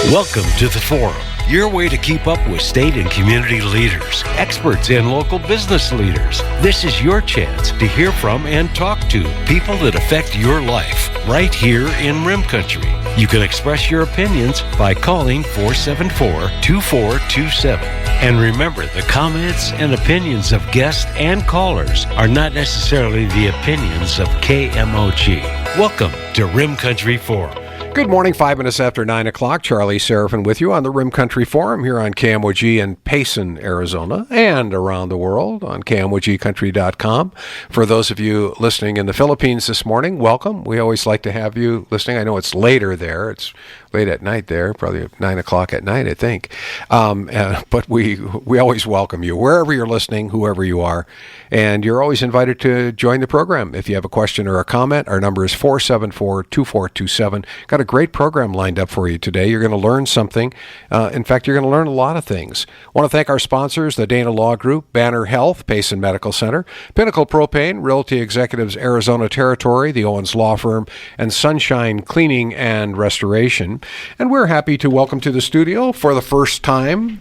Welcome to the Forum, your way to keep up with state and community leaders, experts, and local business leaders. This is your chance to hear from and talk to people that affect your life right here in Rim Country. You can express your opinions by calling 474-2427. And remember, the comments and opinions of guests and callers are not necessarily the opinions of KMOG. Welcome to Rim Country Forum. Good morning, 5 minutes after 9 o'clock. Charlie Seraphin with you on the Rim Country Forum here on KMOG in Payson, Arizona, and around the world on KMOGcountry.com. For those of you listening in the Philippines this morning, welcome. We always like to have you listening. I know it's later there. It's late at night there, probably 9 o'clock at night, I think. But we always welcome you, wherever you're listening, whoever you are. And you're always invited to join the program. If you have a question or a comment, our number is 474-2427. Got a great program lined up for you today. You're going to learn something. In fact, you're going to learn a lot of things. I want to thank our sponsors, the Dana Law Group, Banner Health, Payson Medical Center, Pinnacle Propane, Realty Executives Arizona Territory, the Owens Law Firm, and Sunshine Cleaning and Restoration. And we're happy to welcome to the studio for the first time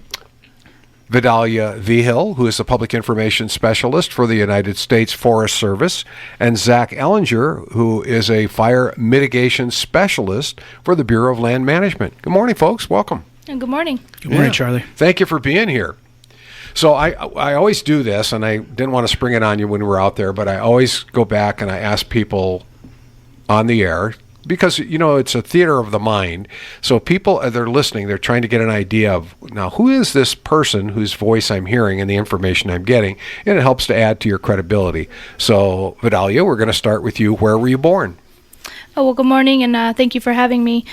Vidalia Vigil, who is the Public Information Specialist for the United States Forest Service, and Zach Ellinger, who is a Fire Mitigation Specialist for the Bureau of Land Management. Good morning, folks. Welcome. And good morning. Good morning, Charlie. Thank you for being here. So I always do this, and I didn't want to spring it on you when we were out there, but I always go back and I ask people on the air, because, you know, it's a theater of the mind. So people, they're listening, they're trying to get an idea of, now, who is this person whose voice I'm hearing and the information I'm getting? And it helps to add to your credibility. So, Vidalia, we're going to start with you. Where were you born? Oh, well, good morning, and thank you for having me.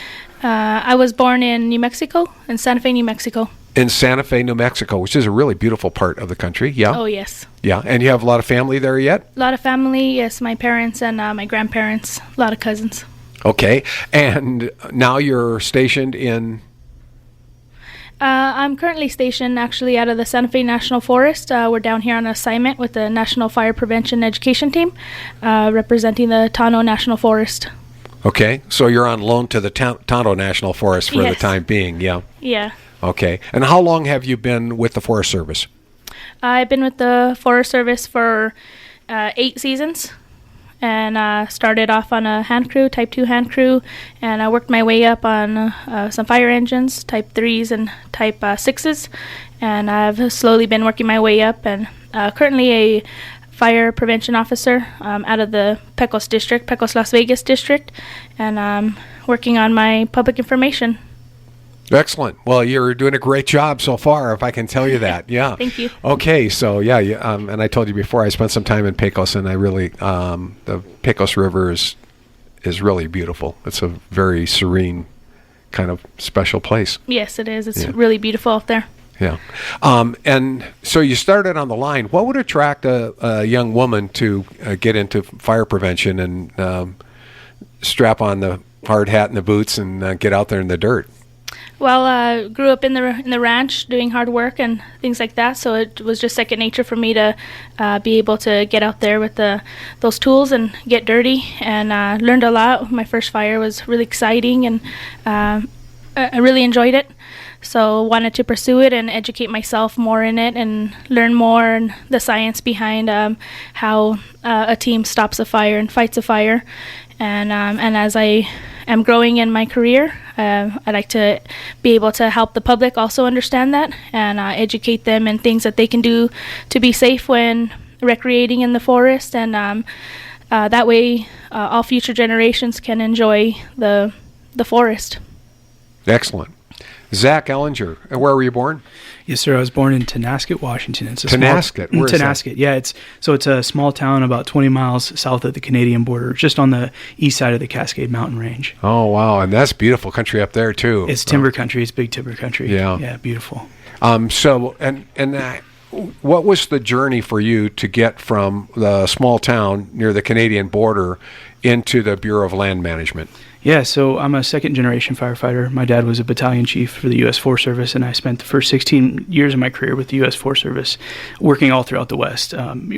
I was born in New Mexico, in Santa Fe, New Mexico. In Santa Fe, New Mexico, which is a really beautiful part of the country. Yeah? Oh, yes. Yeah, and you have a lot of family there yet? A lot of family, yes, my parents and my grandparents, a lot of cousins. Okay, and now you're stationed in? I'm currently stationed actually out of the Santa Fe National Forest. We're down here on assignment with the National Fire Prevention Education Team, representing the Tonto National Forest. Okay, so you're on loan to the Tonto National Forest for the time being, yeah? Yeah. Okay, and how long have you been with the Forest Service? I've been with the Forest Service for 8 seasons. And started off on a hand crew, Type 2 hand crew, and I worked my way up on some fire engines, Type 3s and Type 6s, and I've slowly been working my way up, and currently a fire prevention officer out of the Pecos District, Pecos Las Vegas District, and I'm working on my public information. Excellent. Well, you're doing a great job so far, if I can tell you that. Yeah. Thank you. Okay, so yeah, and I told you before, I spent some time in Pecos, and I really, the Pecos River is really beautiful. It's a very serene, kind of special place. Yes, it is. It's really beautiful out there. Yeah. And so you started on the line. What would attract a young woman to get into fire prevention and strap on the hard hat and the boots and get out there in the dirt? Well, I grew up in the ranch doing hard work and things like that, so it was just second nature for me to be able to get out there with those tools and get dirty, and learned a lot. My first fire was really exciting, and I really enjoyed it, so wanted to pursue it and educate myself more in it and learn more and the science behind how a team stops a fire and fights a fire. And as I am growing in my career, I like to be able to help the public also understand that and educate them in things that they can do to be safe when recreating in the forest, and that way all future generations can enjoy the forest. Excellent. Zach Ellinger, where were you born? Yes, sir. I was born in Tonasket, Washington. It's a Tonasket? Where is that? Tonasket, yeah. It's a small town about 20 miles south of the Canadian border, just on the east side of the Cascade Mountain Range. Oh, wow. And that's beautiful country up there, too. It's timber country. It's big timber country. Yeah. Yeah, beautiful. So, what was the journey for you to get from the small town near the Canadian border into the Bureau of Land Management? Yeah, so I'm a second-generation firefighter. My dad was a battalion chief for the U.S. Forest Service, and I spent the first 16 years of my career with the U.S. Forest Service, working all throughout the West,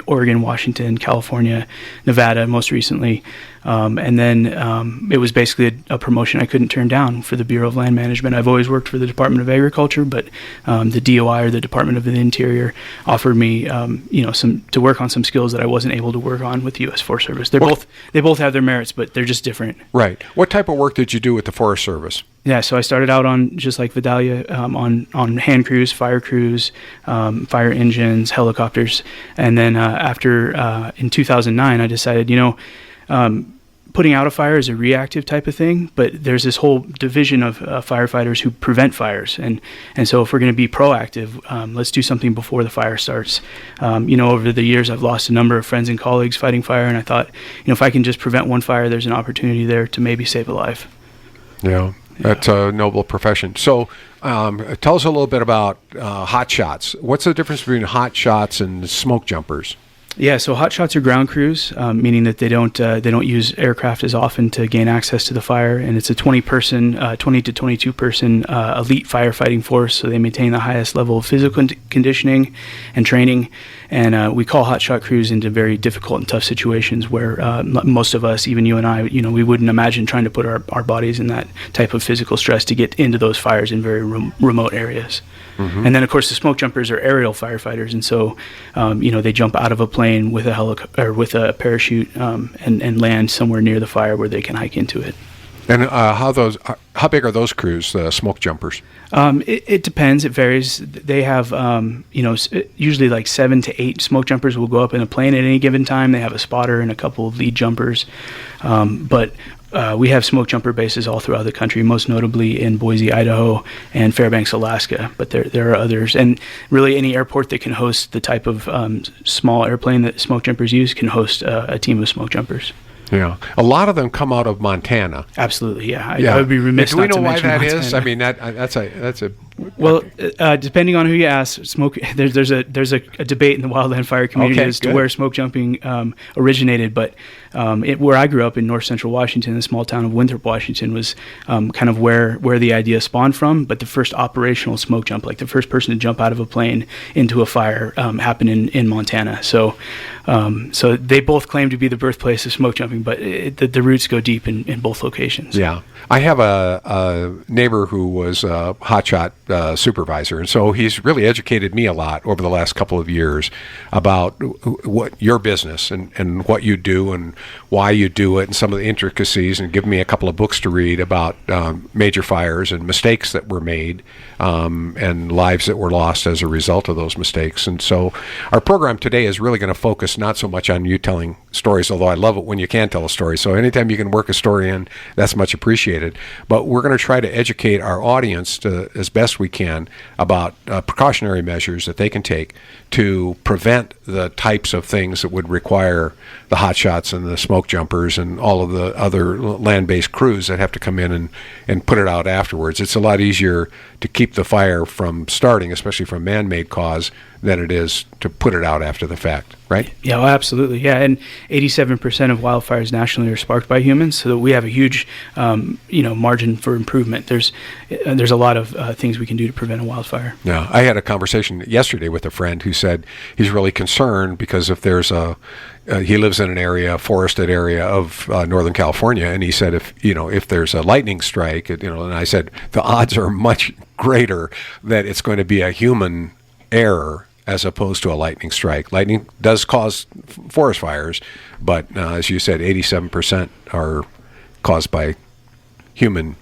Oregon, Washington, California, Nevada, most recently. And then it was basically a promotion I couldn't turn down for the Bureau of Land Management. I've always worked for the Department of Agriculture, but the DOI, or the Department of the Interior, offered me to work on some skills that I wasn't able to work on with the U.S. Forest Service. They both have their merits, but they're just different. Right. What type of work did you do with the Forest Service? Yeah, so I started out on, just like Vidalia, on hand crews, fire engines, helicopters, and then after in 2009, I decided, putting out a fire is a reactive type of thing, but there's this whole division of firefighters who prevent fires, and so if we're going to be proactive, let's do something before the fire starts. Over the years, I've lost a number of friends and colleagues fighting fire, and I thought, if I can just prevent one fire, there's an opportunity there to maybe save a life. Yeah. That's a noble profession. So tell us a little bit about hot shots. What's the difference between hot shots and smoke jumpers? Yeah, so hot shots are ground crews, meaning that they don't use aircraft as often to gain access to the fire, and it's a 20 to 22 person elite firefighting force. So they maintain the highest level of physical conditioning and training, and we call hot shot crews into very difficult and tough situations where most of us, even you and I, we wouldn't imagine trying to put our bodies in that type of physical stress to get into those fires in very remote areas. Mm-hmm. And then, of course, the smoke jumpers are aerial firefighters, and so they jump out of a plane with with a parachute and land somewhere near the fire where they can hike into it. And how big are those crews, the smoke jumpers? It depends. It varies. They have usually like 7 to 8 smoke jumpers will go up in a plane at any given time. They have a spotter and a couple of lead jumpers, but we have smoke jumper bases all throughout the country, most notably in Boise, Idaho, and Fairbanks, Alaska. But there are others. And really any airport that can host the type of small airplane that smoke jumpers use can host a team of smoke jumpers. Yeah. A lot of them come out of Montana. Absolutely, yeah. I would be remiss not to mention Montana. Do we know why that is? I mean, that's a... Well, depending on who you ask, there's a debate in the wildland fire community as to where smoke jumping originated, but where I grew up in north central Washington, the small town of Winthrop, Washington, was kind of where the idea spawned from. But the first operational smoke jump, like the first person to jump out of a plane into a fire, happened in Montana. So they both claim to be the birthplace of smoke jumping, but the roots go deep in both locations. Yeah, I have a neighbor who was a hotshot supervisor, and so he's really educated me a lot over the last couple of years about what your business and what you do and why you do it and some of the intricacies, and given me a couple of books to read about major fires and mistakes that were made and lives that were lost as a result of those mistakes. And so our program today is really going to focus not so much on you telling stories, although I love it when you can tell a story. So anytime you can work a story in, that's much appreciated. But we're going to try to educate our audience as best we can about precautionary measures that they can take to prevent the types of things that would require the hot shots and the smoke jumpers and all of the other land-based crews that have to come in and put it out afterwards. It's a lot easier to keep the fire from starting, especially from man-made cause, than it is to put it out after the fact, right? Yeah, well, absolutely. Yeah, and 87% of wildfires nationally are sparked by humans, so that we have a huge, margin for improvement. There's a lot of things we can do to prevent a wildfire. Yeah, I had a conversation yesterday with a friend who said he's really concerned because if there's he lives in a forested area of Northern California, and he said if there's a lightning strike, and I said the odds are much greater that it's going to be a human error as opposed to a lightning strike. Lightning does cause forest fires, but as you said, 87% are caused by human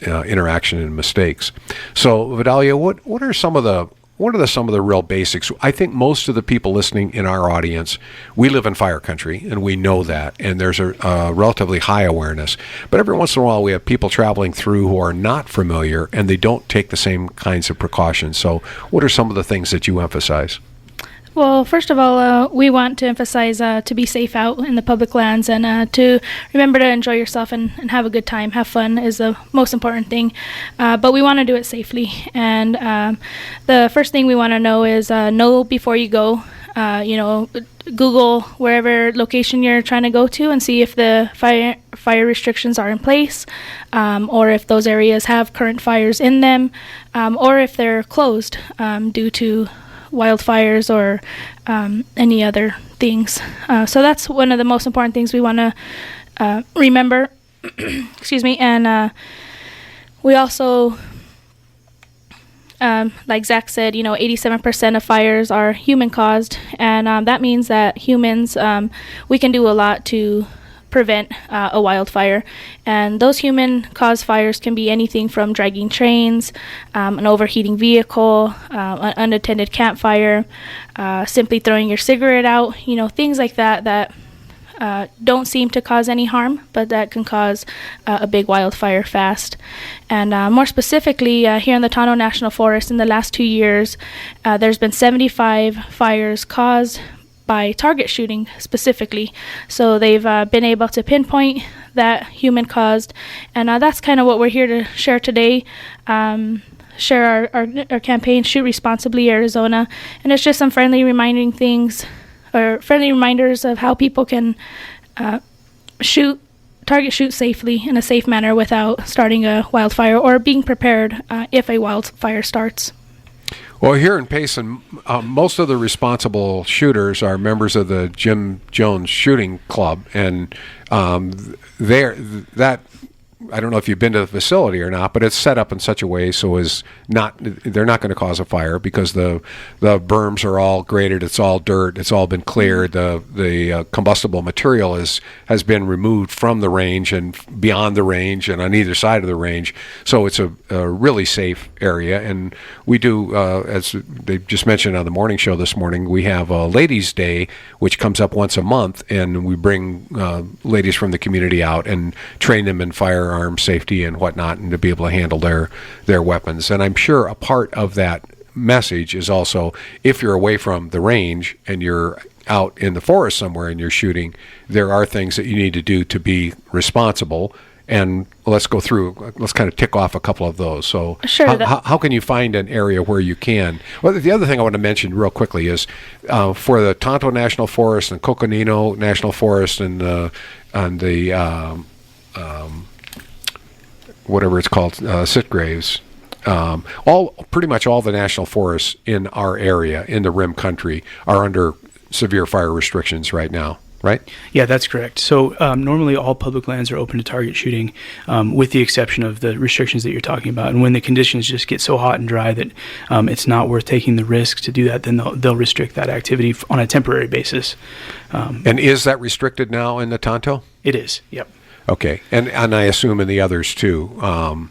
interaction and mistakes. So, Vidalia, what are some of the real basics? I think most of the people listening in our audience, we live in fire country, and we know that, and there's a relatively high awareness. But every once in a while, we have people traveling through who are not familiar, and they don't take the same kinds of precautions. So what are some of the things that you emphasize? Well, first of all, we want to emphasize to be safe out in the public lands and to remember to enjoy yourself and have a good time. Have fun is the most important thing. But we want to do it safely. And the first thing we want to know is know before you go. Google wherever location you're trying to go to and see if the fire restrictions are in place, or if those areas have current fires in them, or if they're closed due to wildfires or any other things. So that's one of the most important things we want to remember. Excuse me. And we also, like Zach said, 87% of fires are human caused, and that means that humans, we can do a lot to prevent a wildfire. And those human caused fires can be anything from dragging trains, an overheating vehicle, an unattended campfire, simply throwing your cigarette out, things like that don't seem to cause any harm, but that can cause a big wildfire fast. And more specifically, here in the Tonto National Forest in the last 2 years, there's been 75 fires caused by target shooting specifically. So they've been able to pinpoint that human caused, and that's kind of what we're here to share today. Share our campaign, Shoot Responsibly Arizona, and it's just some friendly reminders of how people can target shoot safely in a safe manner without starting a wildfire or being prepared if a wildfire starts. Well, here in Payson, most of the responsible shooters are members of the Jim Jones Shooting Club, and I don't know if you've been to the facility or not, but it's set up in such a way so as they're not going to cause a fire because the berms are all graded, it's all dirt, it's all been cleared, the combustible material has been removed from the range and beyond the range and on either side of the range, so it's a really safe area. And we do, as they just mentioned on the morning show this morning, we have a Ladies' Day which comes up once a month, and we bring ladies from the community out and train them in firearm safety and whatnot, and to be able to handle their weapons. And I'm sure a part of that message is also, if you're away from the range and you're out in the forest somewhere and you're shooting, there are things that you need to do to be responsible. And let's kind of tick off a couple of those. So sure, how can you find an area where you can? Well, the other thing I want to mention real quickly is for the Tonto National Forest and Coconino National Forest and the whatever it's called, Sitgraves, pretty much all the national forests in our area, in the Rim Country, are under severe fire restrictions right now, right? Yeah, that's correct. So normally all public lands are open to target shooting, with the exception of the restrictions that you're talking about. And when the conditions just get so hot and dry that it's not worth taking the risk to do that, then they'll restrict that activity on a temporary basis. And is that restricted now in the Tonto? It is, yep. Okay, and I assume in the others too. For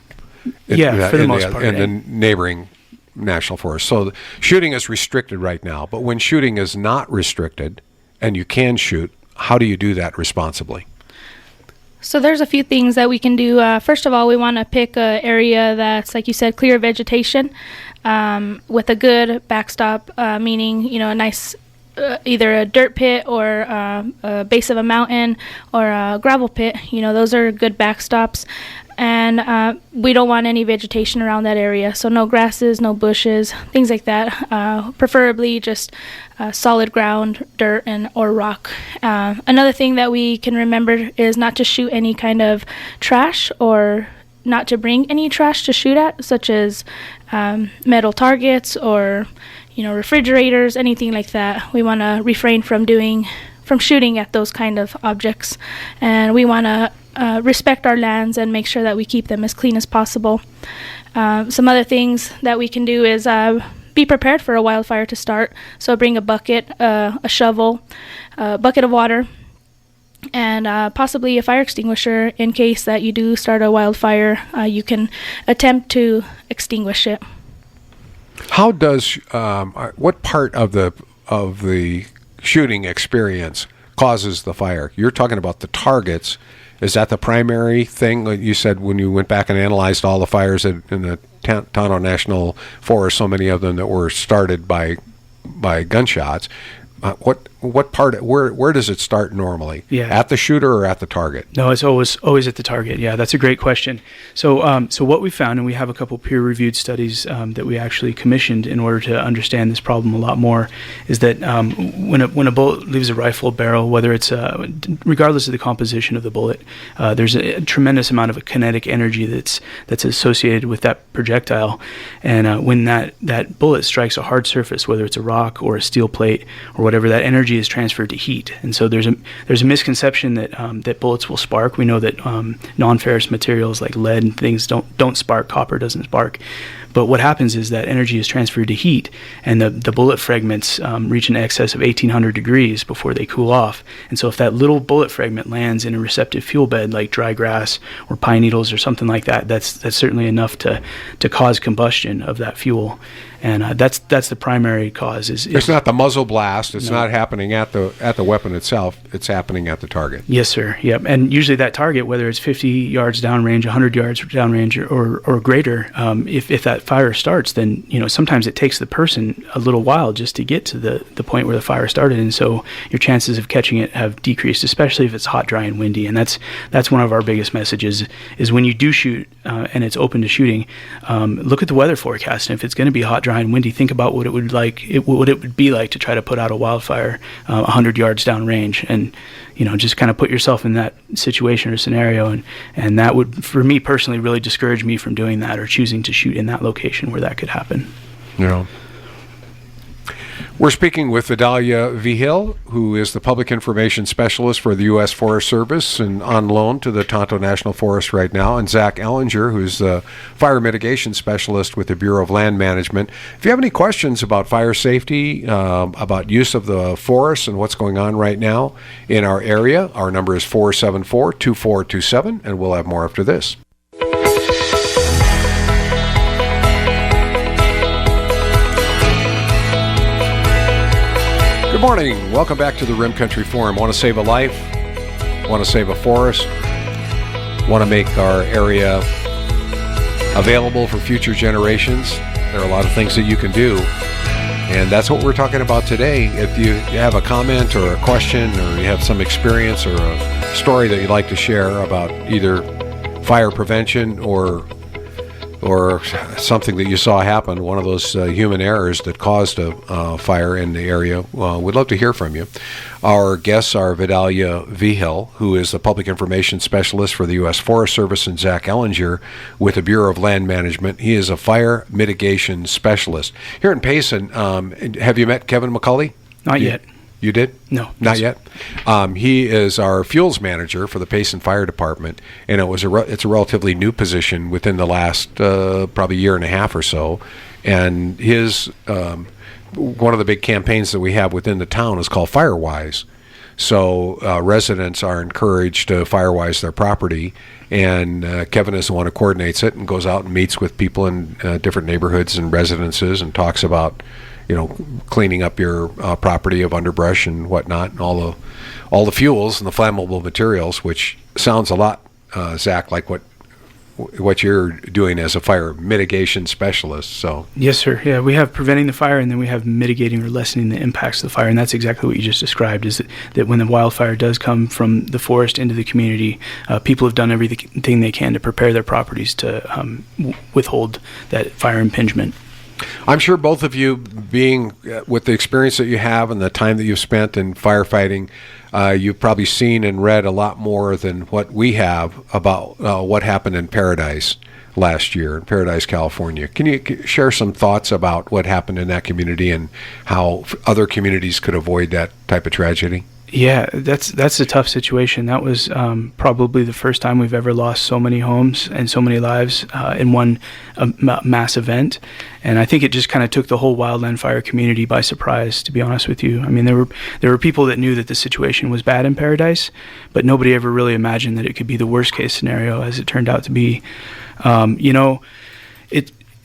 the most part. And the neighboring national forests. So shooting is restricted right now, but when shooting is not restricted and you can shoot, how do you do that responsibly? So there's a few things that we can do. First of all, we want to pick an area that's, like you said, clear vegetation with a good backstop, meaning, a nice either a dirt pit or a base of a mountain or a gravel pit. Those are good backstops. And we don't want any vegetation around that area. So no grasses, no bushes, things like that. Preferably just solid ground, dirt, or rock. Another thing that we can remember is not to shoot any kind of trash, or not to bring any trash to shoot at, such as metal targets or refrigerators, anything like that. We want to refrain from shooting at those kind of objects, and we want to respect our lands and make sure that we keep them as clean as possible. Some other things that we can do is be prepared for a wildfire to start. So bring a bucket, a shovel, a bucket of water, and possibly a fire extinguisher in case that you do start a wildfire. You can attempt to extinguish it. How does what part of the shooting experience causes the fire? You're talking about the targets. Is that the primary thing? Like you said, when you went back and analyzed all the fires in the Tonto National Forest, so many of them that were started by gunshots. What part? Where does it start normally? Yeah. At the shooter or at the target? No, it's always at the target. Yeah, that's a great question. So what we found, and we have a couple peer-reviewed studies that we actually commissioned in order to understand this problem a lot more, is that when a bullet leaves a rifle barrel, whether it's regardless of the composition of the bullet, there's a tremendous amount of kinetic energy that's associated with that projectile, and when that bullet strikes a hard surface, whether it's a rock or a steel plate or whatever, that energy energy is transferred to heat. And so there's a misconception that that bullets will spark. We know that non-ferrous materials like lead and things don't spark. Copper doesn't spark. But what happens is that energy is transferred to heat, and the bullet fragments reach an excess of 1,800 degrees before they cool off. And so if that little bullet fragment lands in a receptive fuel bed like dry grass or pine needles or something like that, that's certainly enough to cause combustion of that fuel. And that's the primary cause. It's not the muzzle blast. It's not happening at the weapon itself. It's happening at the target. Yes, sir. Yep. And usually that target, whether it's 50 yards downrange, 100 yards downrange, or greater, if that fire starts, then sometimes it takes the person a little while just to get to the point where the fire started, and so your chances of catching it have decreased, especially if it's hot, dry, and windy. And that's one of our biggest messages is when you do shoot and it's open to shooting, look at the weather forecast, and if it's going to be hot, dry, and windy, think about what it would be like to try to put out a wildfire 100 yards downrange, and just kind of put yourself in that situation or scenario, and that would, for me personally, really discourage me from doing that or choosing to shoot in that location where that could happen. We're speaking with Vidalia Vigil, who is the Public Information Specialist for the U.S. Forest Service and on loan to the Tonto National Forest right now, and Zach Ellinger, who's the Fire Mitigation Specialist with the Bureau of Land Management. If you have any questions about fire safety, about use of the forest and what's going on right now in our area, our number is 474-2427, and we'll have more after this. Good morning. Welcome back to the Rim Country Forum. Want to save a life? Want to save a forest? Want to make our area available for future generations? There are a lot of things that you can do, and that's what we're talking about today. If you have a comment or a question, or you have some experience or a story that you'd like to share about either fire prevention or something that you saw happen, one of those human errors that caused a fire in the area, we'd love to hear from you. Our guests are Vidalia Vigil, who is the Public Information Specialist for the U.S. Forest Service, and Zach Ellinger with the Bureau of Land Management. He is a Fire Mitigation Specialist. Here in Payson, have you met Kevin McCulley? Not yet. You did? No. Not yet? He is our fuels manager for the Payson Fire Department, and it's a relatively new position within the last probably year and a half or so. And his one of the big campaigns that we have within the town is called Firewise. So residents are encouraged to Firewise their property, and Kevin is the one who coordinates it and goes out and meets with people in different neighborhoods and residences and talks about cleaning up your property of underbrush and whatnot, and all the fuels and the flammable materials, which sounds a lot, Zach, like what you're doing as a fire mitigation specialist. So yes, sir. Yeah, we have preventing the fire, and then we have mitigating or lessening the impacts of the fire, and that's exactly what you just described. Is that when the wildfire does come from the forest into the community, people have done everything they can to prepare their properties to withhold that fire impingement. I'm sure both of you, being with the experience that you have and the time that you've spent in firefighting, you've probably seen and read a lot more than what we have about what happened in Paradise last year, in Paradise, California. Can you share some thoughts about what happened in that community and how other communities could avoid that type of tragedy? Yeah, that's a tough situation. That was probably the first time we've ever lost so many homes and so many lives in one mass event. And I think it just kind of took the whole wildland fire community by surprise, to be honest with you. I mean, there were people that knew that the situation was bad in Paradise, but nobody ever really imagined that it could be the worst case scenario, as it turned out to be.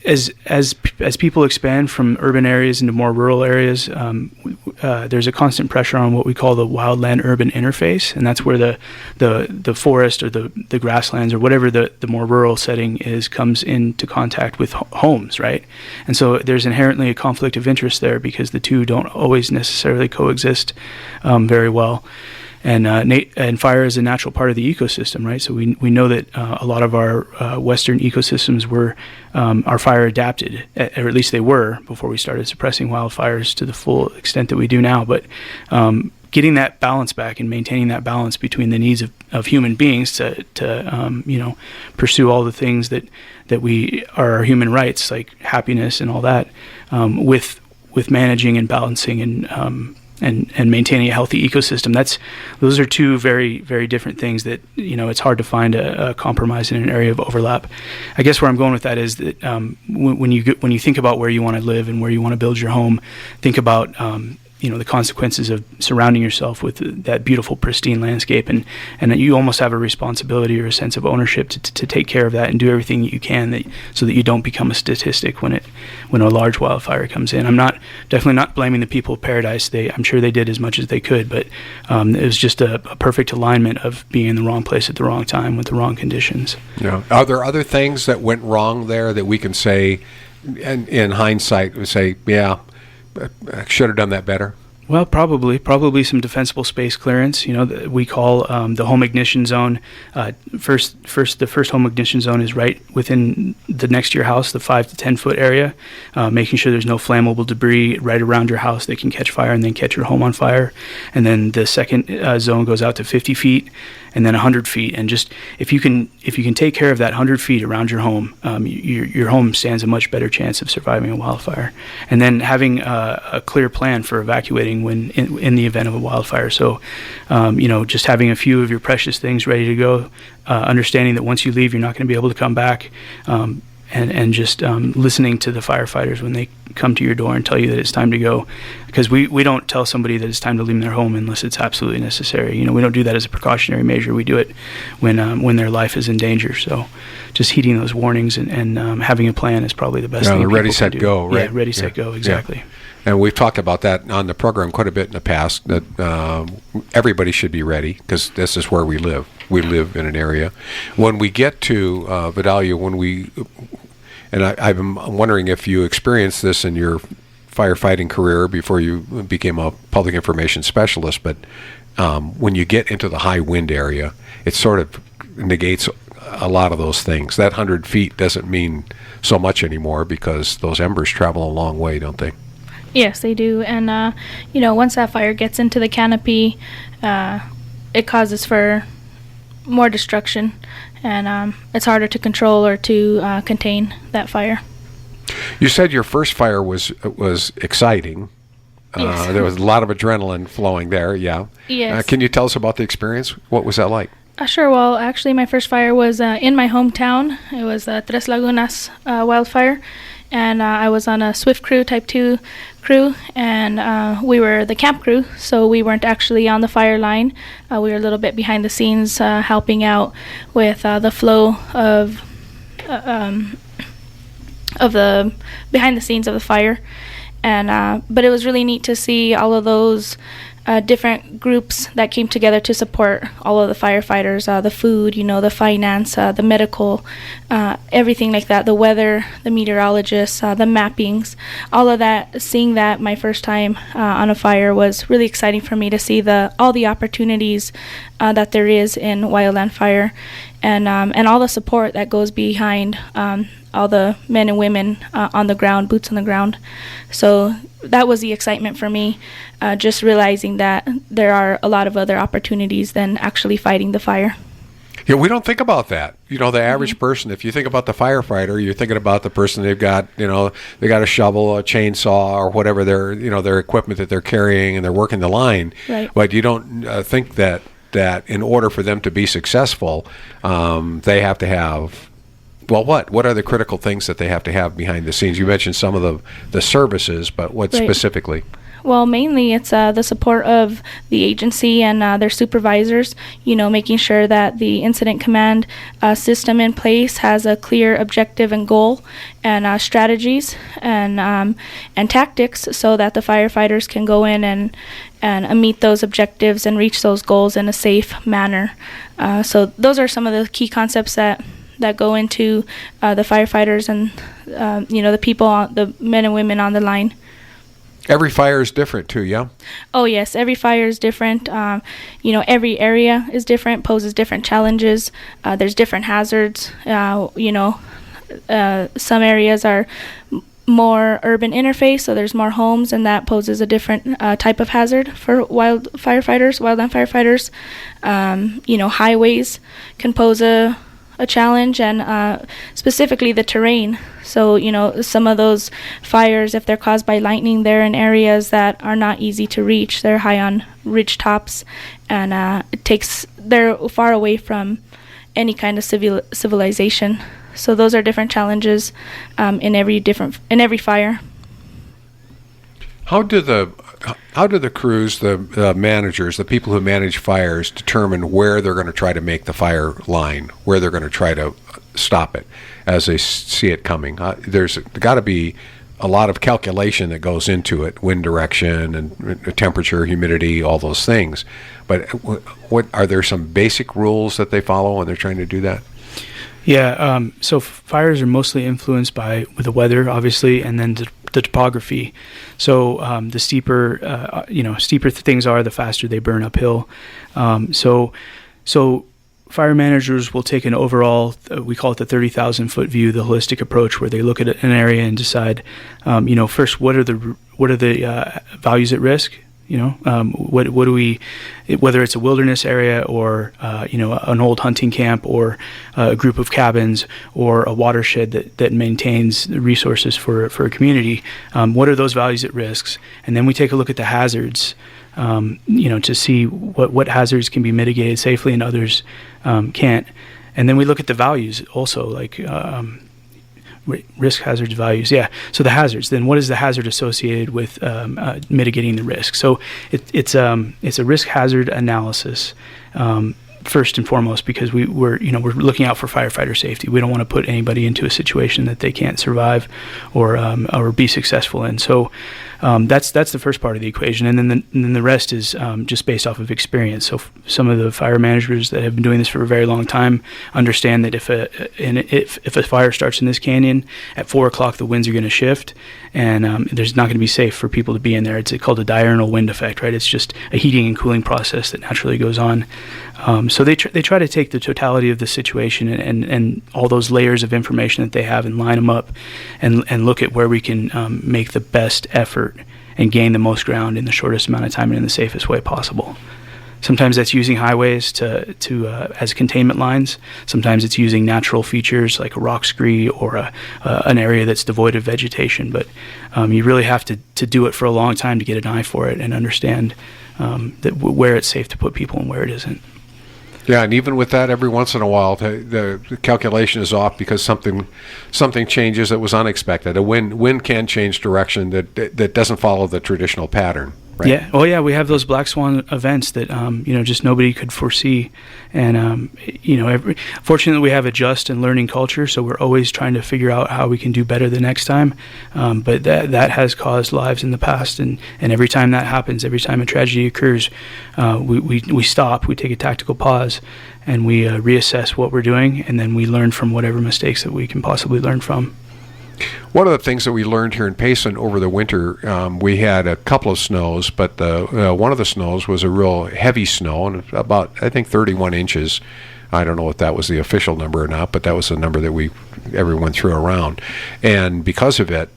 As people expand from urban areas into more rural areas, there's a constant pressure on what we call the wildland urban interface, and that's where the forest or the grasslands or whatever the more rural setting is comes into contact with homes, right? And so there's inherently a conflict of interest there because the two don't always necessarily coexist very well. And fire is a natural part of the ecosystem, right? So we know that a lot of our western ecosystems are fire adapted, or at least they were before we started suppressing wildfires to the full extent that we do now. But getting that balance back and maintaining that balance between the needs of human beings to pursue all the things that we are our human rights, like happiness and all that, with managing and balancing and and maintaining a healthy ecosystem. Those are two very, very different things that, it's hard to find a compromise in an area of overlap. I guess where I'm going with that is that when you think about where you want to live and where you want to build your home, think about the consequences of surrounding yourself with that beautiful, pristine landscape, and that you almost have a responsibility or a sense of ownership to take care of that and do everything that you can so that you don't become a statistic when a large wildfire comes in. I'm definitely not blaming the people of Paradise. I'm sure they did as much as they could, but it was just a perfect alignment of being in the wrong place at the wrong time with the wrong conditions. Yeah. Are there other things that went wrong there that we can say, in hindsight, we say, yeah, I should have done that better? Well, probably some defensible space clearance. We call the home ignition zone. The first home ignition zone is right within the next to your house, the 5 to 10 foot area, making sure there's no flammable debris right around your house that can catch fire and then catch your home on fire. And then the second zone goes out to 50 feet. And then 100 feet, and just if you can take care of that 100 feet around your home, your home stands a much better chance of surviving a wildfire. And then having a clear plan for evacuating when in the event of a wildfire. So, just having a few of your precious things ready to go, understanding that once you leave, you're not going to be able to come back. And just listening to the firefighters when they come to your door and tell you that it's time to go, because we don't tell somebody that it's time to leave their home unless it's absolutely necessary. We don't do that as a precautionary measure. We do it when their life is in danger. So just heeding those warnings and having a plan is probably the best thing. The ready, set, do. go, right? Yeah, ready, set, go, exactly. Yeah. And we've talked about that on the program quite a bit in the past, that everybody should be ready, because this is where we live. We live in an area. When we get to Vidalia, I'm wondering if you experienced this in your firefighting career before you became a public information specialist, but when you get into the high wind area, it sort of negates a lot of those things. That 100 feet doesn't mean so much anymore because those embers travel a long way, don't they? Yes, they do. And, once that fire gets into the canopy, it causes for more destruction, and it's harder to control or to contain that fire. You said your first fire was exciting. Yes. There was a lot of adrenaline flowing there, yeah. Yes. Can you tell us about the experience? What was that like? Sure. Well, actually, my first fire was in my hometown. It was the Tres Lagunas wildfire, and I was on a Swift crew, Type 2 crew, and we were the camp crew, so we weren't actually on the fire line. We were a little bit behind the scenes, helping out with the flow of the behind the scenes of the fire, and but it was really neat to see all of those different groups that came together to support all of the firefighters, the food, the finance, the medical, everything like that, the weather, the meteorologists, the mappings, all of that. Seeing that my first time on a fire was really exciting for me to see all the opportunities that there is in wildland fire, and all the support that goes behind all the men and women on the ground, boots on the ground. So that was the excitement for me, just realizing that there are a lot of other opportunities than actually fighting the fire. Yeah, we don't think about that. The average person, if you think about the firefighter, you're thinking about the person they got a shovel, a chainsaw, or whatever their equipment that they're carrying, and they're working the line. Right. But you don't think that in order for them to be successful, they have to have, well, what are the critical things that they have to have behind the scenes? You mentioned some of the services, but what Right. specifically? Well, mainly it's the support of the agency and their supervisors, making sure that the incident command system in place has a clear objective and goal, and strategies and tactics, so that the firefighters can go in and meet those objectives and reach those goals in a safe manner. So those are some of the key concepts that go into the firefighters and the people, the men and women on the line. Every fire is different too, yeah? Oh yes, every fire is different. Every area is different, poses different challenges. There's different hazards. Some areas are more urban interface, so there's more homes, and that poses a different type of hazard for wildland firefighters. Highways can pose a a challenge, and specifically the terrain. So, some of those fires, if they're caused by lightning, they're in areas that are not easy to reach. They're high on ridge tops, and they're far away from any kind of civilization. So those are different challenges in every fire. How do the crews, the managers, the people who manage fires, determine where they're going to try to make the fire line, where they're going to try to stop it as they see it coming? There's got to be a lot of calculation that goes into it, wind direction and temperature, humidity, all those things. But what are there some basic rules that they follow when they're trying to do that? Yeah, so fires are mostly influenced with the weather, obviously, and then the topography. So the steeper things are, the faster they burn uphill. So fire managers will take an overall, we call it the 30,000 foot view, the holistic approach, where they look at an area and decide, first what are the values at risk. What do we, whether it's a wilderness area or an old hunting camp or a group of cabins or a watershed that maintains resources for a community, what are those values at risks? And then we take a look at the hazards, to see what hazards can be mitigated safely and others can't. And then we look at the values also, like risk hazards values. Yeah. So the hazards, then what is the hazard associated with mitigating the risk? So it's a risk hazard analysis first and foremost, because we're looking out for firefighter safety. We don't want to put anybody into a situation that they can't survive or be successful in. So that's the first part of the equation, and then the rest is just based off of experience. So some of the fire managers that have been doing this for a very long time understand that if a fire starts in this canyon at 4 o'clock, the winds are going to shift, and there's not going to be safe for people to be in there. It's called a diurnal wind effect, right? It's just a heating and cooling process that naturally goes on. So they try to take the totality of the situation and all those layers of information that they have and line them up and look at where we can make the best effort and gain the most ground in the shortest amount of time and in the safest way possible. Sometimes that's using highways as containment lines. Sometimes it's using natural features like a rock scree or an area that's devoid of vegetation. But you really have to do it for a long time to get an eye for it and understand where it's safe to put people and where it isn't. Yeah, and even with that, every once in a while, the calculation is off because something changes that was unexpected. A wind can change direction that doesn't follow the traditional pattern. Right? Yeah. Oh, yeah. We have those black swan events that just nobody could foresee, and fortunately, we have a just and learning culture, so we're always trying to figure out how we can do better the next time. But that has caused lives in the past, and every time that happens, every time a tragedy occurs, we stop, we take a tactical pause, and we reassess what we're doing, and then we learn from whatever mistakes that we can possibly learn from. One of the things that we learned here in Payson over the winter, we had a couple of snows, but one of the snows was a real heavy snow, and about, I think, 31 inches. I don't know if that was the official number or not, but that was the number that everyone threw around. And because of it,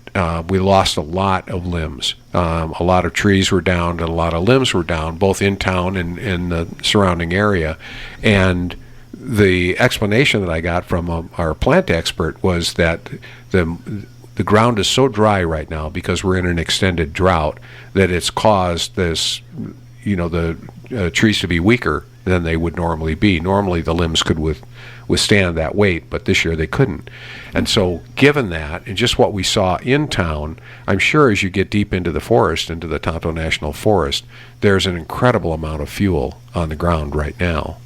we lost a lot of limbs. A lot of trees were down, and a lot of limbs were down, both in town and in the surrounding area. And the explanation that I got from our plant expert was that the ground is so dry right now because we're in an extended drought that it's caused this, the trees to be weaker than they would normally be. Normally the limbs could withstand that weight, but this year they couldn't. And so given that and just what we saw in town, I'm sure as you get deep into the forest, into the Tonto National Forest, there's an incredible amount of fuel on the ground right now.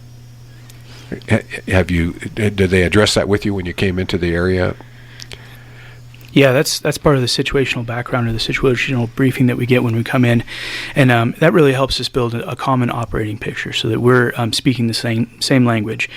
Did they address that with you when you came into the area? Yeah, that's part of the situational background or the situational briefing that we get when we come in, and that really helps us build a common operating picture so that we're speaking the same language.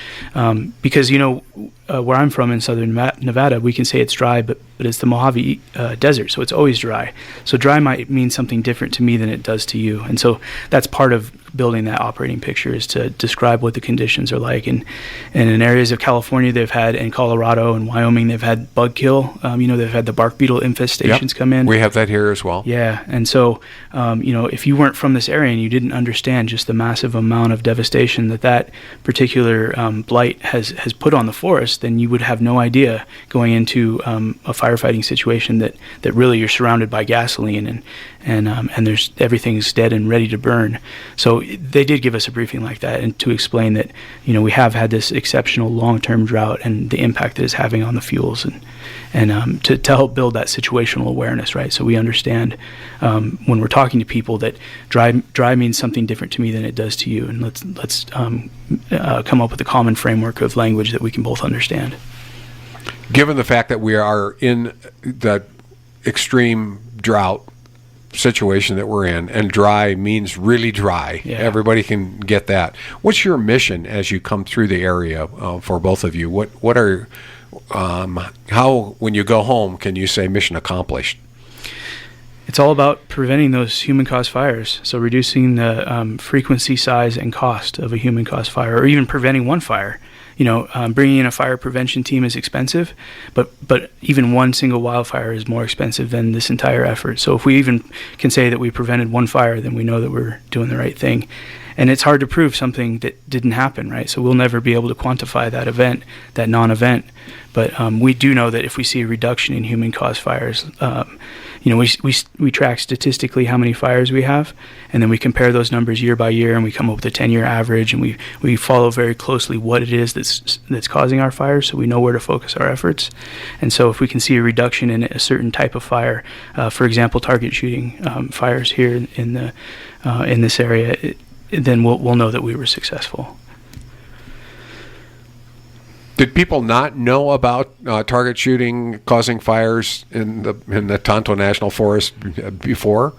Because where I'm from in southern Nevada, we can say it's dry, but it's the Mojave Desert, so it's always dry. So dry might mean something different to me than it does to you, and so that's part of building that operating picture is to describe what the conditions are like. And in areas of California, they've had, in Colorado and Wyoming, they've had bug kill. They've had the bark beetle infestations come in. We have that here as well. Yeah. And so, if you weren't from this area and you didn't understand just the massive amount of devastation that particular blight has put on the forest, then you would have no idea going into a firefighting situation that really you're surrounded by gasoline and there's everything's dead and ready to burn. So they did give us a briefing like that, and to explain that we have had this exceptional long-term drought and the impact that it's having on the fuels, and to help build that situational awareness, right? So we understand when we're talking to people that dry means something different to me than it does to you, and let's come up with a common framework of language that we can both understand. Given the fact that we are in the extreme drought situation that we're in, and dry means really dry, everybody can get that. What's your mission as you come through the area for both of you? What are how, when you go home, can you say mission accomplished? It's all about preventing those human-caused fires, so reducing the frequency, size, and cost of a human-caused fire, or even preventing one fire. Bringing in a fire prevention team is expensive, but even one single wildfire is more expensive than this entire effort. So if we even can say that we prevented one fire, then we know that we're doing the right thing. And it's hard to prove something that didn't happen, right? So we'll never be able to quantify that event, that non-event. But we do know that if we see a reduction in human-caused fires, we track statistically how many fires we have, and then we compare those numbers year by year, and we come up with a 10-year average, and we follow very closely what it is that's causing our fires, so we know where to focus our efforts. And so if we can see a reduction in a certain type of fire, for example, target shooting fires here in this area, then we'll know that we were successful. Did people not know about target shooting causing fires in the Tonto National Forest before?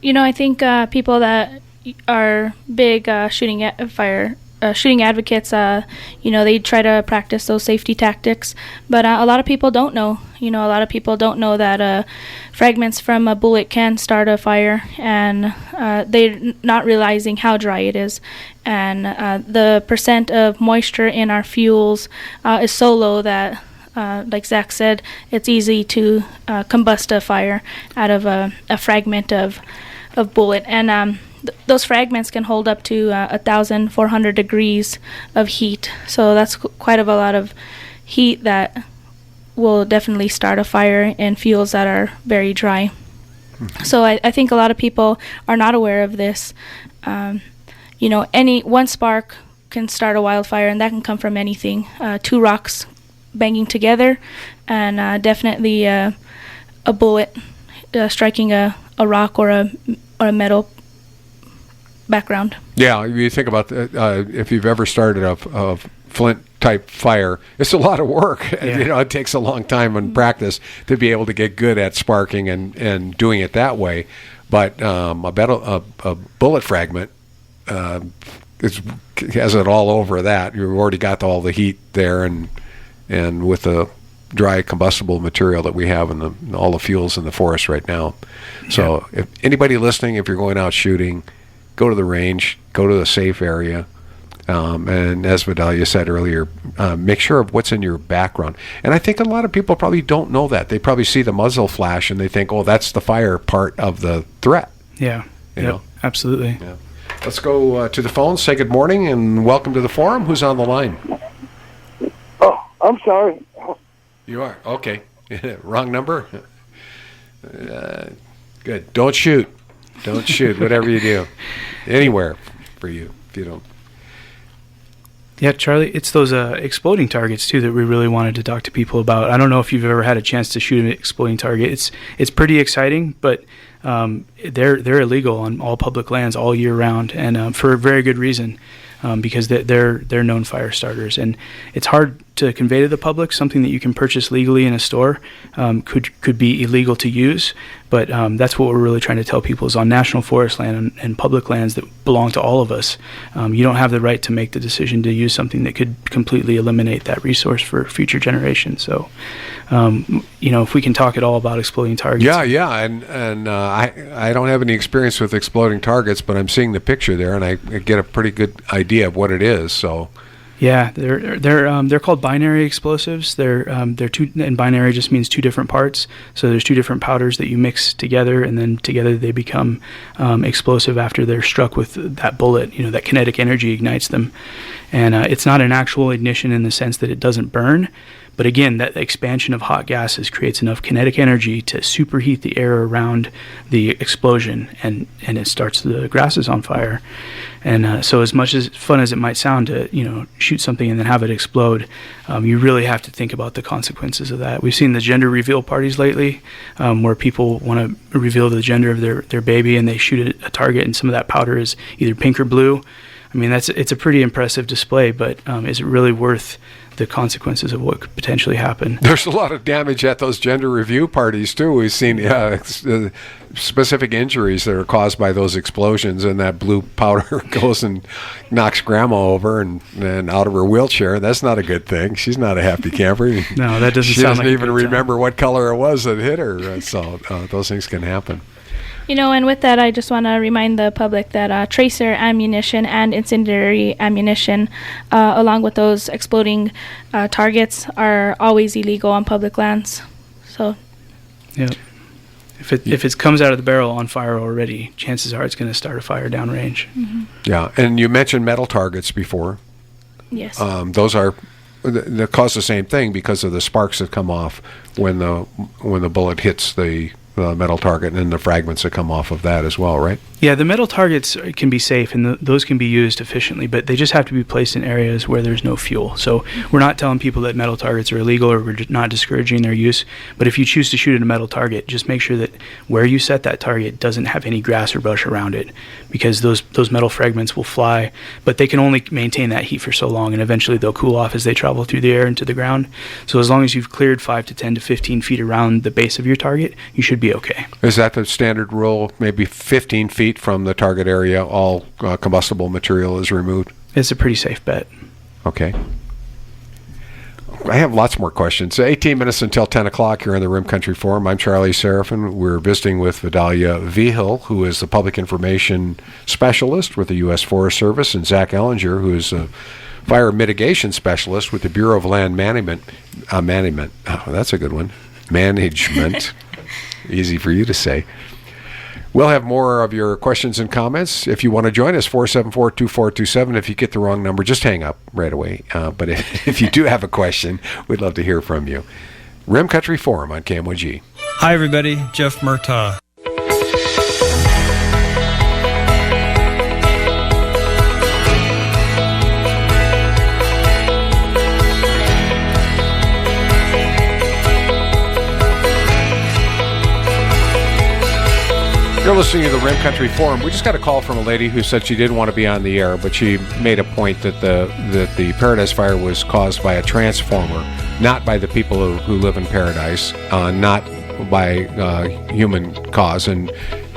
I think people that are big shooting advocates, they try to practice those safety tactics, but a lot of people don't know. A lot of people don't know that fragments from a bullet can start a fire, and they're not realizing how dry it is. And the percent of moisture in our fuels is so low that, like Zach said, it's easy to combust a fire out of a fragment of bullet. And those fragments can hold up to 1,400 degrees of heat. So that's quite a lot of heat that will definitely start a fire in fuels that are very dry. Mm-hmm. So I think a lot of people are not aware of this. Any one spark can start a wildfire, and that can come from anything. Two rocks banging together, and definitely a bullet striking a rock or a metal background. Yeah, you think about if you've ever started a flint type fire, it's a lot of work. Yeah. It takes a long time and practice to be able to get good at sparking and doing it that way. But a bullet fragment has it all over that. You've already got all the heat there, and with the dry combustible material that we have in all the fuels in the forest right now. Yeah. So if anybody listening, if you're going out shooting, go to the range, go to a safe area, and as Vidalia said earlier, make sure of what's in your background. And I think a lot of people probably don't know that. They probably see the muzzle flash and they think, oh, that's the fire part of the threat. Yeah, absolutely. Yeah. Let's go to the phone, say good morning, and welcome to the forum. Who's on the line? Oh, I'm sorry. You are? Okay. Wrong number? Good. Don't shoot. Don't shoot, whatever you do. Anywhere for you, if you don't. Yeah, Charlie, it's those exploding targets, too, that we really wanted to talk to people about. I don't know if you've ever had a chance to shoot an exploding target. It's pretty exciting, but they're illegal on all public lands all year round, and for a very good reason, because they're known fire starters. And it's hard to convey to the public, something that you can purchase legally in a store, could be illegal to use. But that's what we're really trying to tell people is on national forest land and public lands that belong to all of us, you don't have the right to make the decision to use something that could completely eliminate that resource for future generations. So, if we can talk at all about exploding targets. Yeah, and I don't have any experience with exploding targets, but I'm seeing the picture there, and I get a pretty good idea of what it is. So. Yeah, they're called binary explosives. They're two, and binary just means two different parts. So there's two different powders that you mix together, and then together they become explosive after they're struck with that bullet. That kinetic energy ignites them, and it's not an actual ignition in the sense that it doesn't burn. But again, that expansion of hot gases creates enough kinetic energy to superheat the air around the explosion, and it starts the grasses on fire. And so as much as fun as it might sound to, shoot something and then have it explode, you really have to think about the consequences of that. We've seen the gender reveal parties lately, where people want to reveal the gender of their baby, and they shoot a target, and some of that powder is either pink or blue. I mean, it's a pretty impressive display, but is it really worth the consequences of what could potentially happen? There's a lot of damage at those gender review parties too. We've seen specific injuries that are caused by those explosions, and that blue powder goes and knocks grandma over and out of her wheelchair. That's not a good thing. She's not a happy camper. No, that doesn't she sound doesn't like even remember what color it was that hit her. So those things can happen. And with that, I just want to remind the public that tracer ammunition and incendiary ammunition, along with those exploding targets, are always illegal on public lands. So, yeah, if it comes out of the barrel on fire already, chances are it's going to start a fire downrange. Mm-hmm. Yeah, and you mentioned metal targets before. Yes. Those are that cause the same thing because of the sparks that come off when the bullet hits the metal target, and then the fragments that come off of that as well, right? Yeah, the metal targets can be safe, and those can be used efficiently, but they just have to be placed in areas where there's no fuel. So we're not telling people that metal targets are illegal, or we're not discouraging their use. But if you choose to shoot at a metal target, just make sure that where you set that target doesn't have any grass or brush around it, because those metal fragments will fly, but they can only maintain that heat for so long, and eventually they'll cool off as they travel through the air into the ground. So as long as you've cleared 5 to 10 to 15 feet around the base of your target, you should be okay. Is that the standard rule? Maybe 15 feet from the target area, all combustible material is removed? It's a pretty safe bet. Okay. I have lots more questions. 18 minutes until 10 o'clock here on the Rim Country Forum. I'm Charlie Seraphin. We're visiting with Vidalia Vigil, who is the public information specialist with the U.S. Forest Service, and Zach Ellinger, who is a fire mitigation specialist with the Bureau of Land Management. Oh, that's a good one. Management. Easy for you to say. We'll have more of your questions and comments. If you want to join us, 474-2427. If you get the wrong number, just hang up right away. But if you do have a question, we'd love to hear from you. Rim Country Forum on KMOG. Hi, everybody. Jeff Murtaugh. You're listening to the Rim Country Forum. We just got a call from a lady who said she didn't want to be on the air, but she made a point that the Paradise Fire was caused by a transformer, not by the people who live in Paradise, not by human cause, and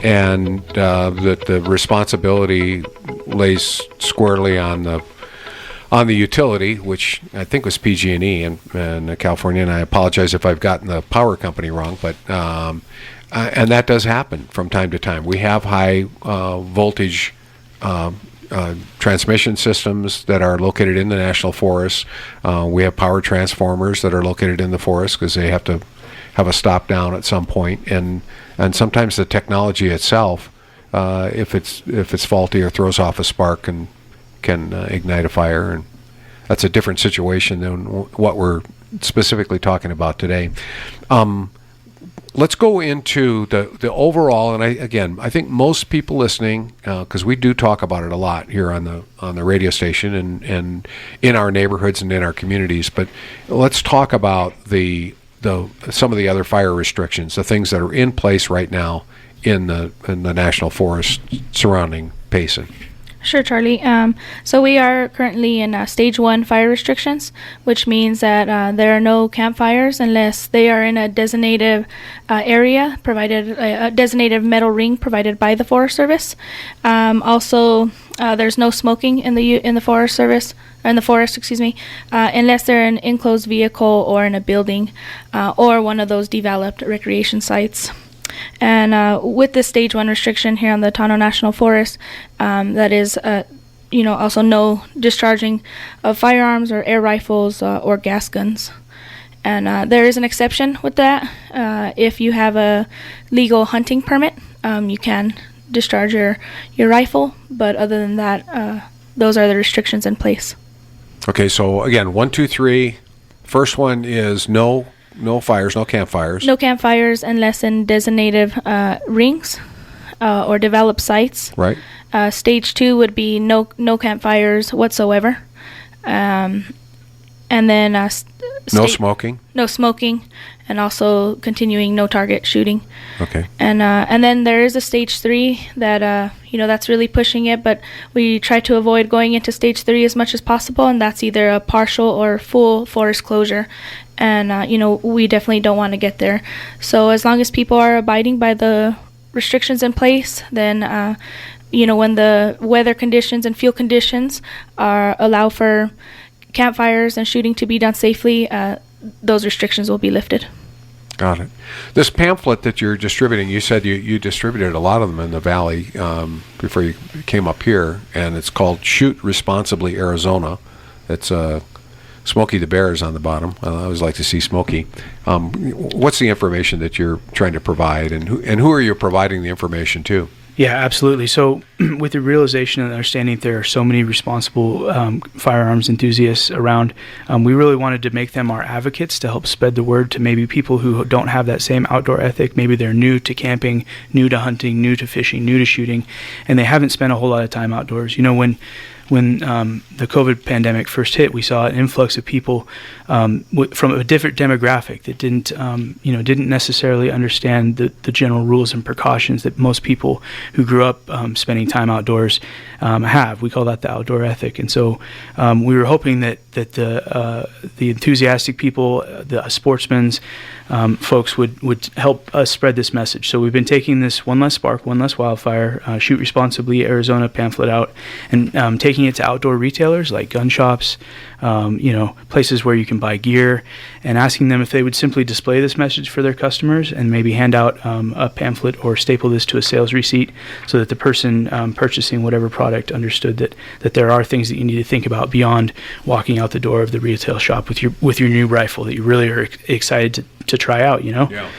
that the responsibility lays squarely on the utility, which I think was PG&E in California, and I apologize if I've gotten the power company wrong, but and that does happen from time to time. We have high voltage transmission systems that are located in the national forests. We have power transformers that are located in the forest because they have to have a stop down at some point, and sometimes the technology itself, if it's faulty or throws off a spark, and can ignite a fire, and that's a different situation than what we're specifically talking about today. Let's go into the overall, and I think most people listening, because we do talk about it a lot here on the radio station and in our neighborhoods and in our communities. But let's talk about some of the other fire restrictions, the things that are in place right now in the national forest surrounding Payson. Sure, Charlie. So we are currently in stage 1 fire restrictions, which means that there are no campfires unless they are in a designated area, provided a designated metal ring provided by the Forest Service. Also, there's no smoking in the Forest Service, or in the forest, unless they're in an enclosed vehicle or in a building or one of those developed recreation sites. And with this stage 1 restriction here on the Tano National Forest, that is, also no discharging of firearms or air rifles or gas guns. And there is an exception with that. If you have a legal hunting permit, you can discharge your rifle, but other than that, those are the restrictions in place. Okay, so again, 1, 2, 3. First one is no fires, no campfires. No campfires unless in designated rings or developed sites. Right. Stage 2 would be no campfires whatsoever. And then no smoking. No smoking, and also continuing no target shooting. Okay. And then there is a stage 3 that that's really pushing it, but we try to avoid going into stage 3 as much as possible, and that's either a partial or full forest closure. And we definitely don't want to get there. So as long as people are abiding by the restrictions in place, then when the weather conditions and field conditions allow for campfires and shooting to be done safely, those restrictions will be lifted. Got it. This pamphlet that you're distributing, you said you distributed a lot of them in the Valley before you came up here, and it's called Shoot Responsibly, Arizona. It's Smokey the Bear is on the bottom. I always like to see Smokey. What's the information that you're trying to provide, and who are you providing the information to? Yeah, absolutely. So with the realization and understanding that there are so many responsible firearms enthusiasts around, we really wanted to make them our advocates to help spread the word to maybe people who don't have that same outdoor ethic. Maybe they're new to camping, new to hunting, new to fishing, new to shooting, and they haven't spent a whole lot of time outdoors. When the COVID pandemic first hit, we saw an influx of people from a different demographic that didn't necessarily understand the general rules and precautions that most people who grew up spending time outdoors have. We call that the outdoor ethic. And so we were hoping that the enthusiastic people, the sportsmen, folks would help us spread this message. So we've been taking this One Less Spark, One Less Wildfire, Shoot Responsibly Arizona pamphlet out and taking it to outdoor retailers like gun shops, places where you can buy gear, and asking them if they would simply display this message for their customers and maybe hand out a pamphlet or staple this to a sales receipt so that the person purchasing whatever product understood that there are things that you need to think about beyond walking out the door of the retail shop with your new rifle that you really are excited to try out. Yeah.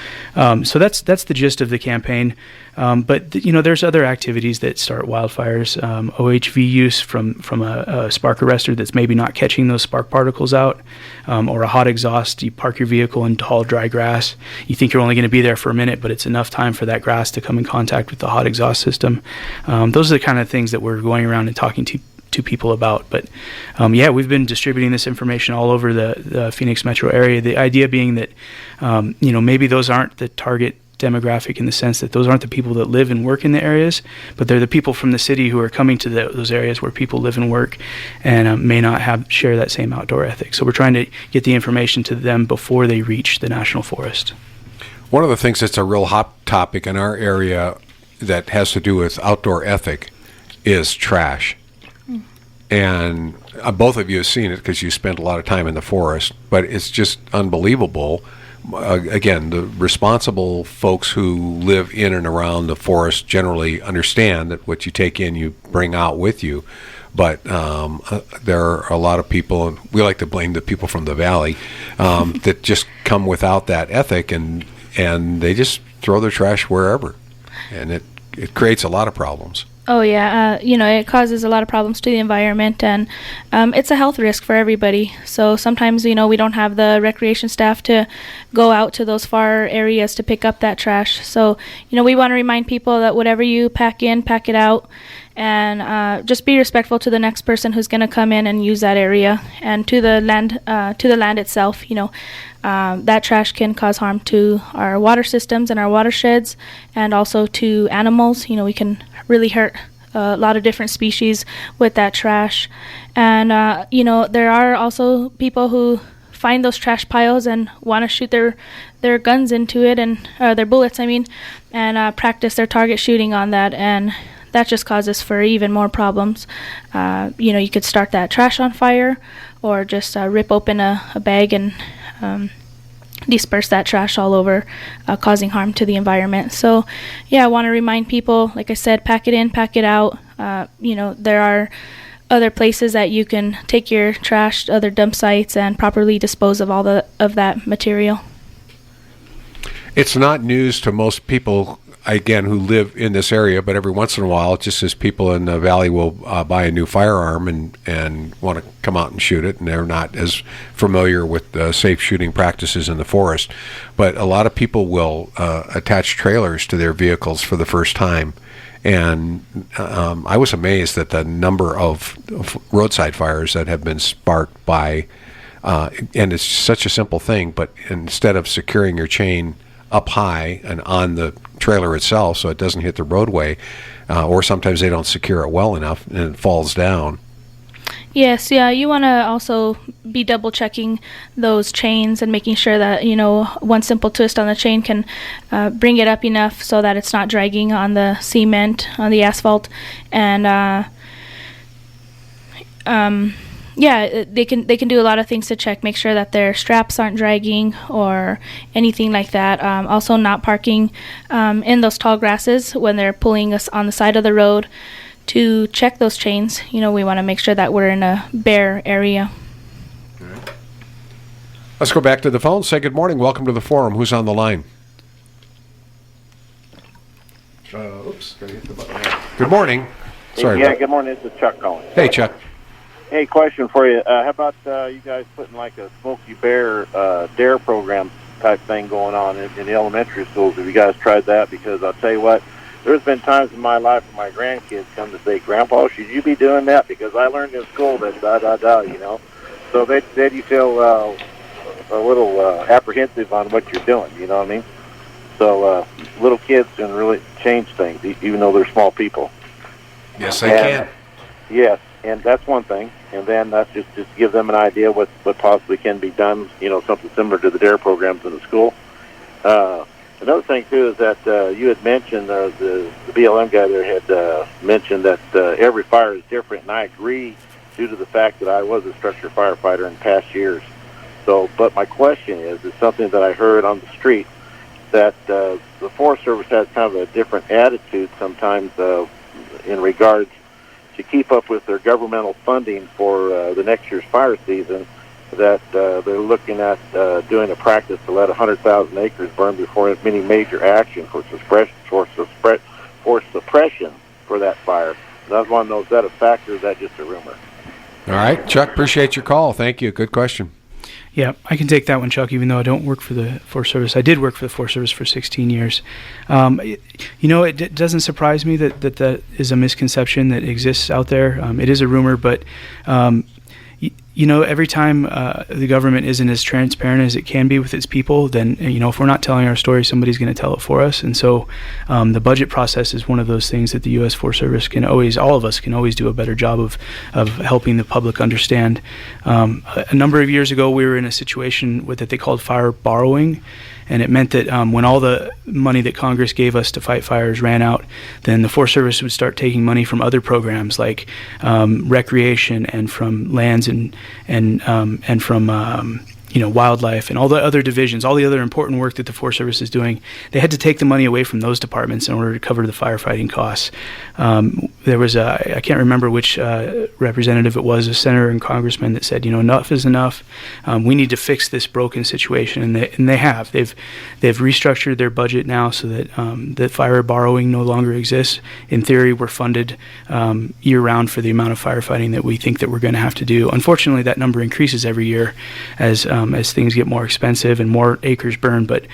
So that's the gist of the campaign. But there's other activities that start wildfires. OHV use from a spark arrestor that's maybe not catching those spark particles out, or a hot exhaust. You park your vehicle in tall, dry grass. You think you're only going to be there for a minute, but it's enough time for that grass to come in contact with the hot exhaust system. Those are the kind of things that we're going around and talking to people about. But we've been distributing this information all over the Phoenix metro area. The idea being that maybe those aren't the target demographic in the sense that those aren't the people that live and work in the areas, but they're the people from the city who are coming to those areas where people live and work and may not share that same outdoor ethic. So we're trying to get the information to them before they reach the national forest. One of the things that's a real hot topic in our area that has to do with outdoor ethic is trash. And both of you have seen it because you spent a lot of time in the forest, but it's just unbelievable. Again, the responsible folks who live in and around the forest generally understand that what you take in, you bring out with you. But there are a lot of people, and we like to blame the people from the valley, that just come without that ethic, and they just throw their trash wherever. And it creates a lot of problems. Oh, yeah. It causes a lot of problems to the environment, and it's a health risk for everybody. So sometimes, we don't have the recreation staff to go out to those far areas to pick up that trash. So, we want to remind people that whatever you pack in, pack it out, and just be respectful to the next person who's going to come in and use that area, and to the land itself. That trash can cause harm to our water systems and our watersheds, and also to animals. We can really hurt a lot of different species with that trash. And, there are also people who find those trash piles and want to shoot their guns into it, and their bullets, and practice their target shooting on that. And that just causes for even more problems. You could start that trash on fire, or just rip open a bag and disperse that trash all over, causing harm to the environment. So, I want to remind people, like I said, pack it in, pack it out. There are other places that you can take your trash, other dump sites, and properly dispose of of that material. It's not news to most people, again, who live in this area, but every once in a while, just as people in the valley will buy a new firearm and want to come out and shoot it, and they're not as familiar with safe shooting practices in the forest. But a lot of people will attach trailers to their vehicles for the first time. And I was amazed at the number of roadside fires that have been sparked by, and it's such a simple thing, but instead of securing your chain up high and on the trailer itself so it doesn't hit the roadway, or sometimes they don't secure it well enough and it falls down. Yes, you want to also be double checking those chains and making sure that, one simple twist on the chain can bring it up enough so that it's not dragging on the cement, on the asphalt. And they can do a lot of things to check, make sure that their straps aren't dragging or anything like that. Also, not parking in those tall grasses when they're pulling us on the side of the road. To check those chains, we want to make sure that we're in a bare area. Let's go back to the phone. Say good morning. Welcome to the forum. Who's on the line? Oops, gotta hit the button. Good morning. Sorry. Yeah, good morning. This is Chuck calling. Hey, Chuck. Hey, question for you. How about you guys putting like a Smokey Bear DARE program type thing going on in the elementary schools? Have you guys tried that? Because I'll tell you what, there's been times in my life when my grandkids come to say, Grandpa, should you be doing that? Because I learned in school that So then you feel a little apprehensive on what you're doing, you know what I mean? So little kids can really change things, even though they're small people. Yes, they can. Yes, and that's one thing. And then that's just give them an idea what possibly can be done, something similar to the DARE programs in the school. Another thing, too, is that you had mentioned, the BLM guy there had mentioned that every fire is different, and I agree due to the fact that I was a structure firefighter in past years. So, but my question is something that I heard on the street, that the Forest Service has kind of a different attitude sometimes in regards to keep up with their governmental funding for the next year's fire season, that they're looking at doing a practice to let 100,000 acres burn before any major action for suppression for that fire. And I was wondering, is that a factor, or is that just a rumor? All right, Chuck, appreciate your call. Thank you. Good question. Yeah, I can take that one, Chuck, even though I don't work for the Forest Service. I did work for the Forest Service for 16 years. It doesn't surprise me that is a misconception that exists out there. It is a rumor, but every time the government isn't as transparent as it can be with its people, then, if we're not telling our story, somebody's going to tell it for us. And so the budget process is one of those things that the U.S. Forest Service all of us can always do a better job of helping the public understand. A number of years ago, we were in a situation that they called fire borrowing. And it meant that when all the money that Congress gave us to fight fires ran out, then the Forest Service would start taking money from other programs like recreation and from lands and from wildlife and all the other divisions, all the other important work that the Forest Service is doing. They had to take the money away from those departments in order to cover the firefighting costs. There was I can't remember which representative it was, a senator and congressman, that said, enough is enough. We need to fix this broken situation, and they have. They've restructured their budget now so that that fire borrowing no longer exists. In theory, we're funded year round for the amount of firefighting that we think that we're going to have to do. Unfortunately, that number increases every year as things get more expensive and more acres burned. But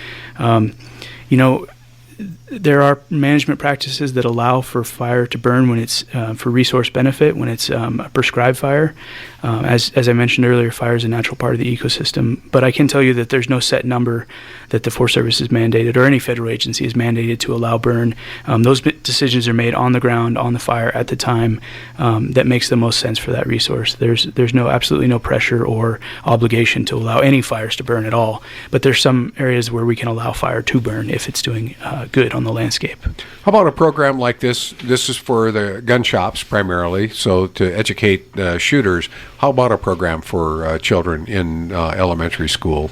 there are management practices that allow for fire to burn when it's for resource benefit, when it's a prescribed fire. As I mentioned earlier, fire is a natural part of the ecosystem. But I can tell you that there's no set number that the Forest Service is mandated or any federal agency is mandated to allow burn. Those decisions are made on the ground, on the fire, at the time that makes the most sense for that resource. There's absolutely no pressure or obligation to allow any fires to burn at all. But there's some areas where we can allow fire to burn if it's doing good on the landscape. How about a program like this? This is for the gun shops primarily, so to educate shooters. How about a program for children in elementary school?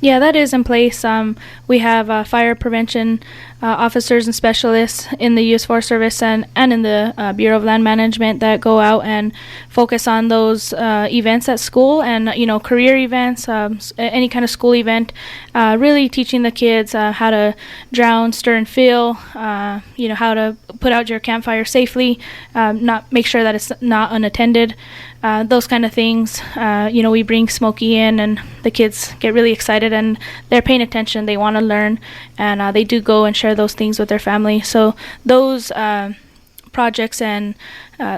Yeah, that is in place. We have fire prevention officers and specialists in the U.S. Forest Service and in the Bureau of Land Management that go out and focus on those events at school and, career events, any kind of school event, really teaching the kids how to drown, stir, and fill, how to put out your campfire safely, make sure that it's not unattended. Those kind of things. We bring Smokey in and the kids get really excited and they're paying attention. They want to learn and they do go and share those things with their family. So those projects and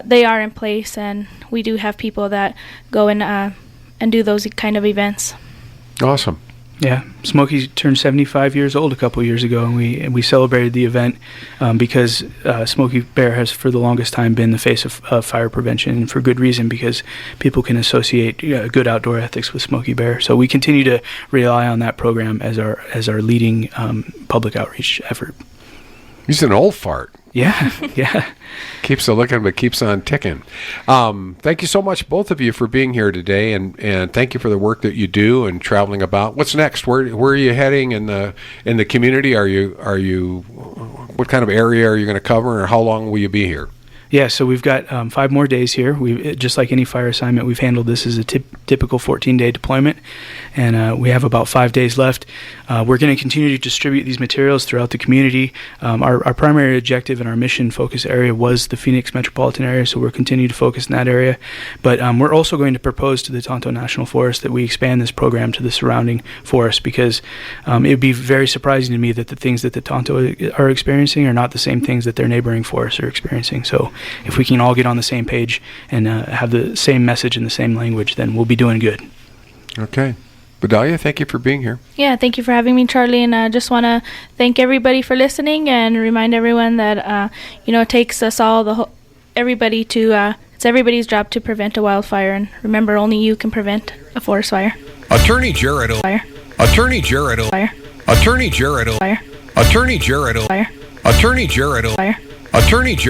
they are in place, and we do have people that go and do those kind of events. Awesome. Yeah, Smokey turned 75 years old a couple years ago, and we celebrated the event because Smokey Bear has for the longest time been the face of fire prevention, and for good reason, because people can associate good outdoor ethics with Smokey Bear. So we continue to rely on that program as our leading public outreach effort. He's an old fart. Yeah, yeah. Keeps a looking, but keeps on ticking. Thank you so much, both of you, for being here today, and thank you for the work that you do and traveling about. What's next? Where are you heading in the community? Are you what kind of area are you going to cover, and how long will you be here? Yeah, so we've got 5 more days here. Just like any fire assignment, we've handled this as a typical 14-day deployment, and we have about 5 days left. We're going to continue to distribute these materials throughout the community. Our primary objective and our mission focus area was the Phoenix metropolitan area, so we're continuing to focus in that area. But we're also going to propose to the Tonto National Forest that we expand this program to the surrounding forest, because it would be very surprising to me that the things that the Tonto are experiencing are not the same things that their neighboring forests are experiencing. So if we can all get on the same page and have the same message and the same language, then we'll be doing good. Okay. Vidalia, thank you for being here. Yeah, thank you for having me, Charlie, and I just want to thank everybody for listening and remind everyone that, it takes us all, everybody to, it's everybody's job to prevent a wildfire, and remember, only you can prevent a forest fire. Attorney Jared O. Fire. Attorney Jared O. Fire. Attorney Jared O. Fire. Attorney Jared O. Fire. Attorney Jared O. Fire. Attorney Jared